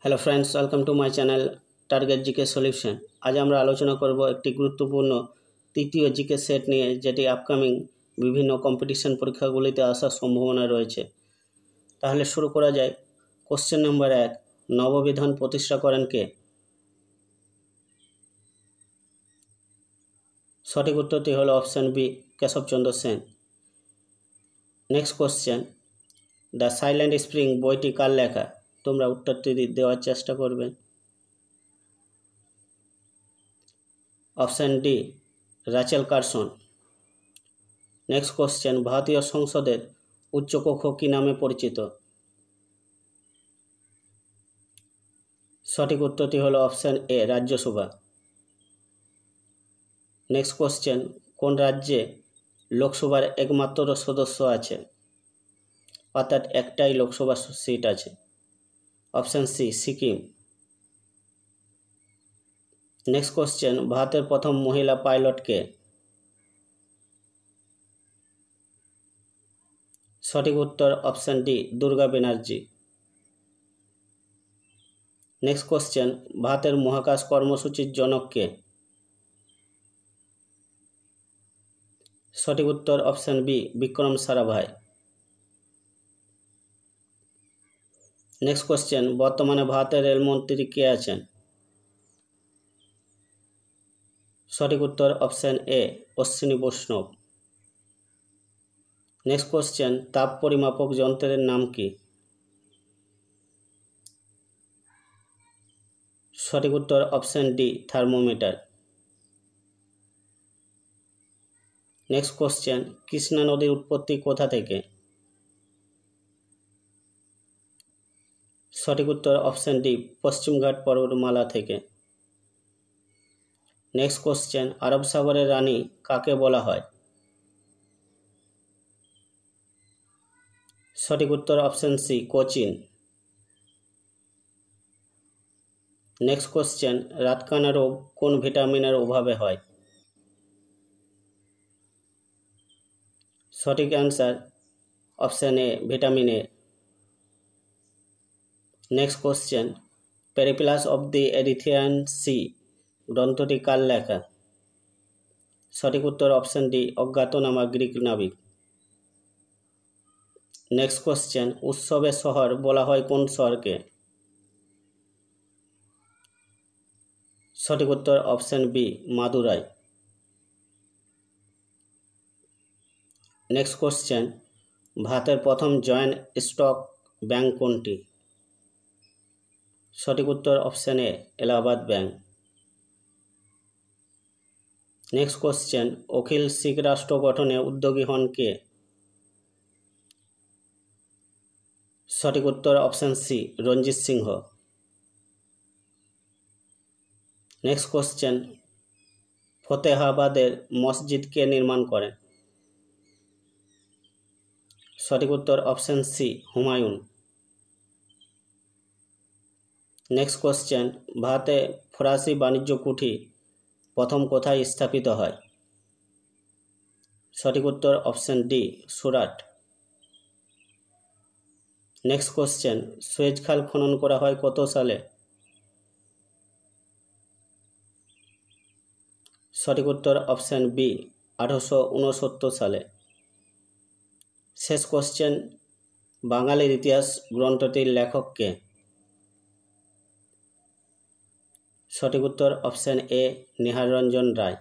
Hello friends, welcome to my channel target GK solution. আজ আমরা আলোচনা করব একটি গুরুত্বপূর্ণ তৃতীয় জিকে সেট নিয়ে, যেটি আপকামিং বিভিন্ন কম্পিটিশন পরীক্ষাগুলিতে আসার সম্ভাবনা রয়েছে। তাহলে শুরু করা যায়। কোশ্চেন নম্বর 1, নববিধান প্রতিষ্ঠা করেন কে? সঠিক উত্তরটি হলো option B, Keshab Chandra Sen. Next question, the Silent Spring বইটি কার লেখা? তোমরা উত্তরটি দেওয়ার চেষ্টা করবে। Option D, Rachel Carson. Next question, ভারতীয় সংসদের উচ্চকক্ষ কী নামে পরিচিত? সঠিক উত্তরটি হলো option A, Rajya Sabha. Next question, কোন রাজ্যে লোকসভার একমাত্র সদস্য আছে, অর্থাৎ একটাই লোকসভা সিট আছে? Option C, Sikkim. Next question, ভারতের প্রথম মহিলা পাইলট কে? সঠিক উত্তর option D, Durga Banerjee. Next question, ভারতের মহাকাশ কর্মসূচির জনক কে? সঠিক উত্তর option B, Vikram Sarabhai. Next question, বর্তমানে ভারতের রেলমন্ত্রী কে আছেন? সঠিক উত্তর অপশান এ, অশ্বিনী বৈষ্ণব। নেক্সট কোশ্চেন, তাপ পরিমাপক যন্ত্রের নাম কি? সঠিক উত্তর option D, thermometer. Next question, Krishna নদীর উৎপত্তি কোথা থেকে? সঠিক উত্তর অপশান ডি, পশ্চিমঘাট পর্বতমালা থেকে। নেক্সট কোশ্চেন, আরব সাগরের রানী কাকে বলা হয়? সঠিক উত্তর option C, Cochin. Next question, রাতকানা রোগ কোন ভিটামিনের অভাবে হয়? সঠিক answer option A, vitamin A. Next question, Periplus of the Erythraean Sea গ্রন্থটি কার লেখা? সঠিক উত্তর অপশান ডি, অজ্ঞাতনামা গ্রিক নাবিক। নেক্সট কোশ্চেন, উৎসবের শহর বলা হয় কোন শহরকে? সঠিক উত্তর option B, Madurai. Next question, ভারতের প্রথম জয়েন্ট স্টক ব্যাংক কোনটি? সঠিক উত্তর option A, Allahabad bank. Next question, অখিল শিখ রাষ্ট্র গঠনে উদ্যোগী হন কে? সঠিক উত্তর option C, Ranjit Singh. Next question, ফতেহাবাদের মসজিদ কে নির্মাণ করেন? সঠিক উত্তর option C, Humayun. Next question, ভারতে ফরাসি বাণিজ্য কুঠি প্রথম কোথায় স্থাপিত হয়? সঠিক উত্তর option D, Surat. Next question, Suez খাল খনন করা হয় কত সালে? সঠিক উত্তর অপশান বি, 1869 সালে। শেষ কোশ্চেন, বাঙালির ইতিহাস গ্রন্থটির লেখক কে? সঠিক উত্তর option A, Nihar Ranjan Roy.